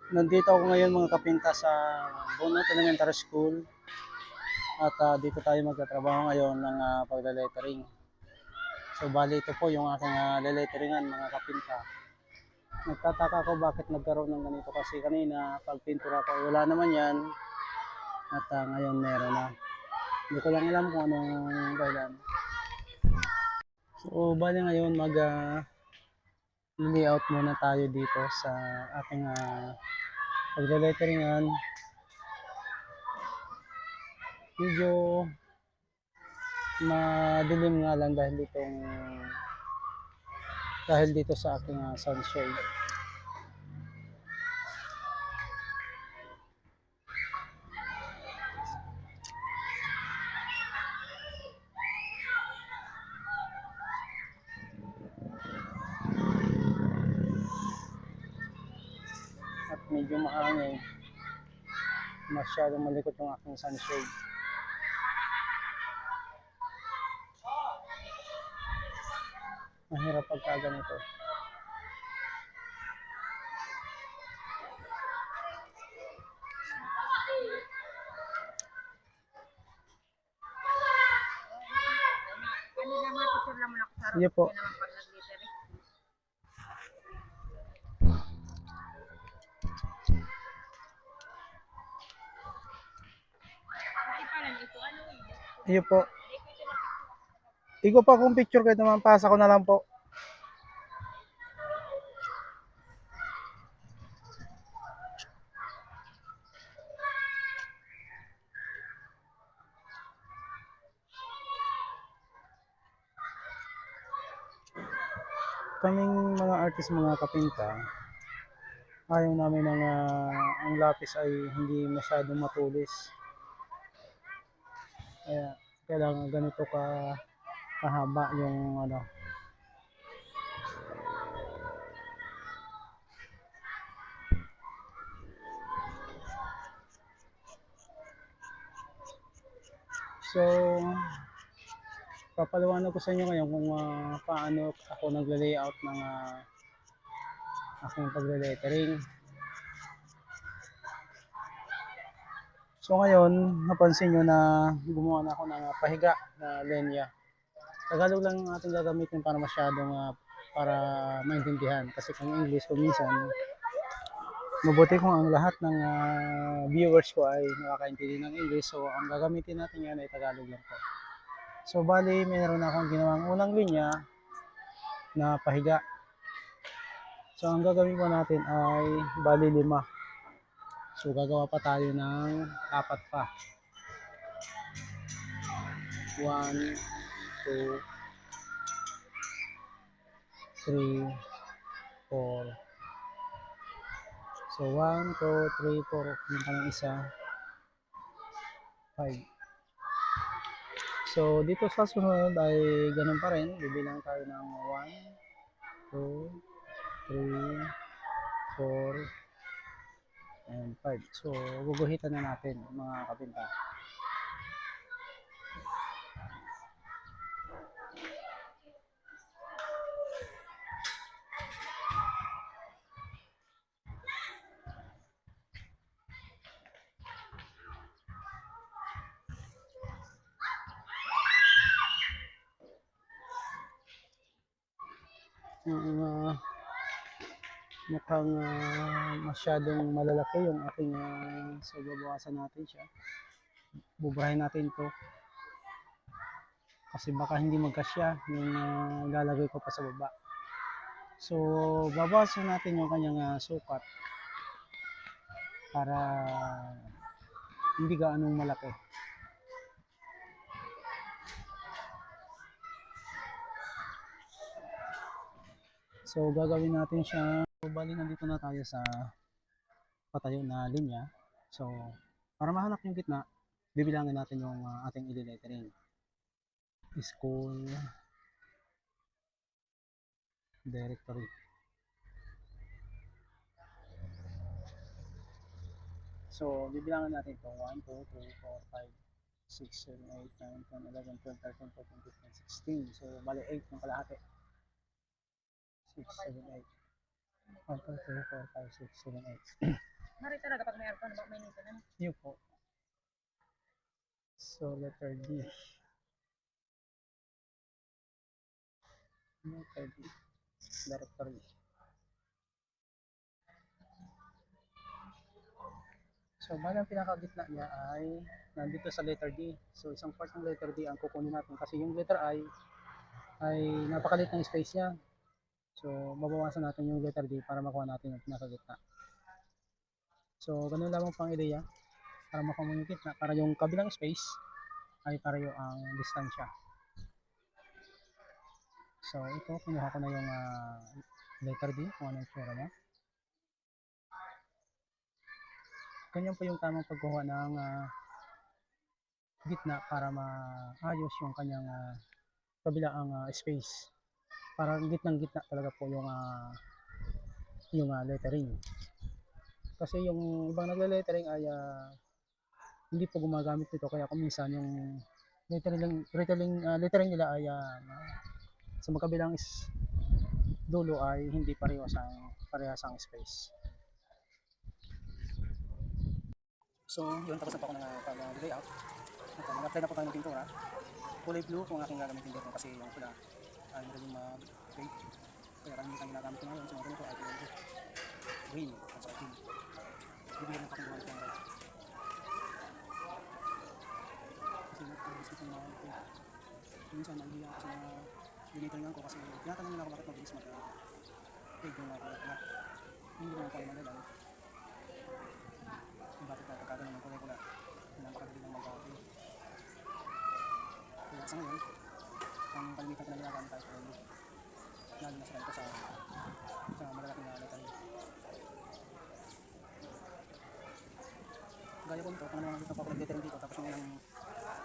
Nandito ako ngayon mga kapinta sa Bunot Elementary School at dito tayo magtatrabaho ngayon ng pagle-lettering. So bali ito po yung aking le-letteringan mga kapinta. Nagtataka ko bakit nagkaroon ng ganito kasi kanina pag pintura ko wala naman yan at ngayon meron na. Hindi ko lang alam kung anong dahilan. So bali ngayon mag layout muna tayo dito sa ating pagle-letteringan. Medyo madilim nga lang dahil dito sa aking sunshade. At medyo maangin. Masyadong malikot yung aking sunshade. Mahirap pagka ganito. Sige po. Iyo po. Igo pa kung picture kahit naman pasa ko na lang po. Kaming mga artist, mga kapinta, ayaw namin ng ang lapis ay hindi masyadong matulis. Kaya kailangan ganito kahaba yung ano. So papaliwanag ko sa inyo ngayon kung paano ako nagle-layout ng aking pagle-lettering. So ngayon, napansin nyo na gumawa na ako ng pahiga na lenya. Tagalog lang ang ating gagamitin para masyadong para maintindihan. Kasi kung English kung minsan, mabuti kung ang lahat ng viewers ko ay nakakaintindi ng English. So ang gagamitin natin yan ay Tagalog lang po. So bali, mayroon akong ginawang unang linya na pahiga. So ang gagawin po natin ay bali 5. So gagawa pa tayo ng 4 pa. 1, 2, 3, 4. So 1, 2, 3, 4. Yung pa ng isa. 5. So dito sa sunod ay ganun pa rin. Bibilang tayo ng 1, 2, 3, 4, and 5. So guguhitan na natin mga kapinta. Mukhang masyadong malalaki yung ating so babawasan natin siya. Bubrahin natin to kasi baka hindi magkasya yung lalagay ko pa sa baba. So babawasan natin yung kanyang sukat para hindi gaanong malaki. So gagawin natin siya. So bali nandito na tayo sa patayo na linya. So para mahanap yung gitna, bibilangin natin yung ating i-lettering. School directory. So bibilangin natin ito 1, 2, 3, 4, 5, 6, 7, 8, 9, 10, 11, 12, 13, 14, 15, 16. So bali 8 yung kalahati. 6, 7, 8. 1, 2, 3, 4, 5, 6, 7, 8. Mari talaga pag may aircon, baka may nito na. Yun po. So, letter D. Letter D. Directory. So, bali ang pinakagitna niya ay nandito sa letter D. So, isang part ng letter D ang kukunin natin kasi yung letter I ay napakalit ng space niya. So, mabawasan natin yung letter D para makuha natin yung pinakagitna. So, ganun lamang pang ideya para makuha mo yung gitna para yung kabilang space ay pareho ang distansya. So, ito, kinuha ko na yung letter D kung anong tsura niya. Ganyan po yung tamang pagkuha ng gitna para maayos yung kanyang kabilang space. Para gitnang-gitna talaga po yung lettering. Kasi yung ibang nagle-lettering ay hindi po gumagamit nito kaya kung minsan yung lettering nila ay sa magkabilang dulo ay hindi parehas ang space. So, yun, tapos na po ako ng pag-layout. Nag-apply na po tayo ng pintura. Kulay blue kung aking gagamitin dito kasi yung pula ay madaling mag-fade. Kaya karamihan ang ginagamit ko ngayon sa mga ganito ay kulay blue. Green at saka green. Bibigyan na pa akong gumamit ng red. Kasi nag-fade itong mga fade. Minsan nahihiya ako sa mga dinitingan ko kasi tinatanong nila ako bakit mabilis mag-fade yung mga kulay pula. Hindi ko naman po ay magalang. Kung bakit pagkagano ng kulay pula. Napakadali lang mag-fade. Kaya sa ngayon, ang kalimitan ko na ginagamit tayo kulay blue. Lalo na sa ganito sa malalaking lettering. Gaya ko nito, kung ano nakita ko ako nag-lettering dito, tapos yung unang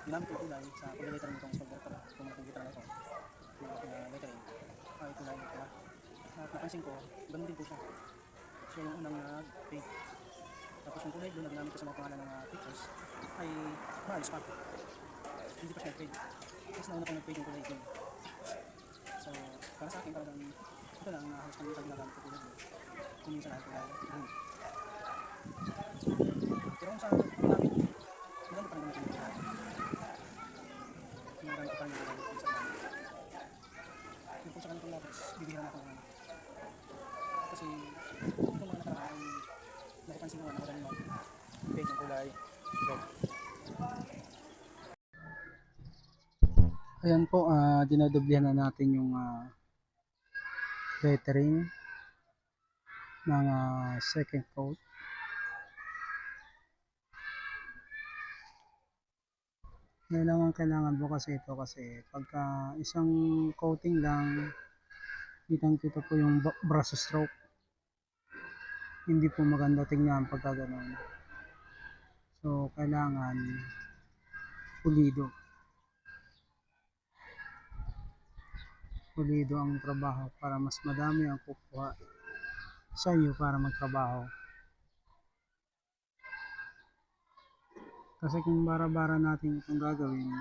ginamit ko kulay sa pag-lettering nitong solver ko, kung nakikita na ito, yung aking lettering, ay kulay pula. At napansin ko, ganun din po siya. Siya yung unang nag-fade. Tapos yung kulay blue na ginamit ko sa mga pangalan ng pictures, ay maalis pa. Hindi pa siya nag-fade. Tapos nauna pang nag-fade yung kulay blue. So, para sa akin, talagang ito lang halos kami ginagamit ko kulay blue. Kung minsan ay kulay green. Pero kung sa gamit, maganda pa rin gamitin ito. Maganda pa rin gamitin ito sa gamit. Yung kung sa ganitong lapis, bibihira na ako ng kasi itong mga nakaraan, napapansin ko na madaling mag-fade yung kulay red. Ayan po, dinodoblihan na natin yung lettering ng second coat. Ngayon naman kailangan po kasi ito kasi pagka isang coating lang, kitang-kita po yung brush stroke. Hindi po maganda tingnan pagka gano'n. So, kailangan pulido. Pulido ang trabaho para mas madami ang kukuha sa iyo para magtrabaho. Kasi kung bara-bara natin itong gagawin,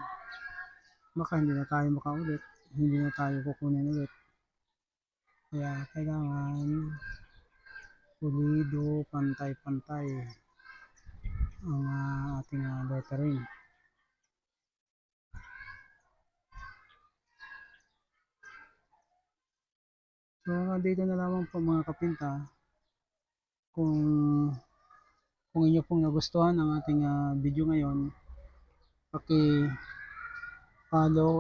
baka hindi na tayo makaulit, hindi na tayo kukunin ulit. Kaya kailangan pulido, pantay-pantay ang ating lettering. So dito na lamang po mga kapinta, kung inyo pong nagustuhan ang ating video ngayon, paki-follow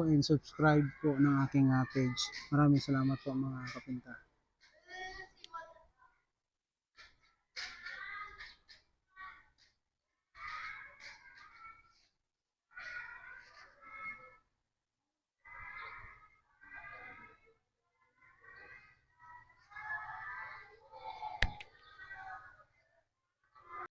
and subscribe po ng aking page. Maraming salamat po mga kapinta.